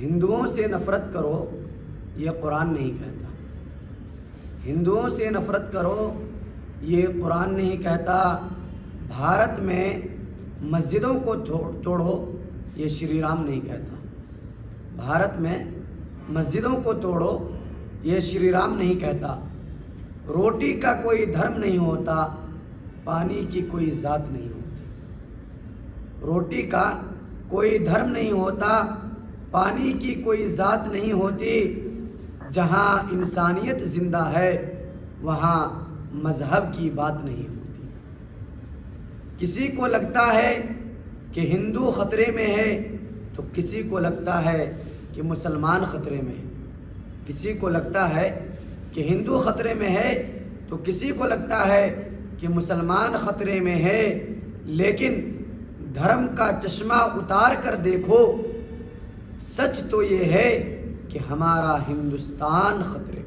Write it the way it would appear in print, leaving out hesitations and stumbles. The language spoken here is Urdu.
ہندوؤں سے نفرت کرو یہ قرآن نہیں کہتا، ہندوؤں سے نفرت کرو یہ قرآن نہیں کہتا، بھارت میں مسجدوں کو توڑو یہ شری رام نہیں کہتا، بھارت میں مسجدوں کو توڑو یہ شری رام نہیں کہتا، روٹی کا کوئی دھرم نہیں ہوتا، پانی کی کوئی ذات نہیں ہوتی، روٹی کا کوئی دھرم نہیں ہوتا، پانی کی کوئی ذات نہیں ہوتی، جہاں انسانیت زندہ ہے وہاں مذہب کی بات نہیں ہوتی۔ کسی کو لگتا ہے کہ ہندو خطرے میں ہے تو کسی کو لگتا ہے کہ مسلمان خطرے میں ہے، کسی کو لگتا ہے کہ ہندو خطرے میں ہے تو کسی کو لگتا ہے کہ مسلمان خطرے میں ہے، لیکن دھرم کا چشمہ اتار کر دیکھو، سچ تو یہ ہے کہ ہمارا ہندوستان خطرے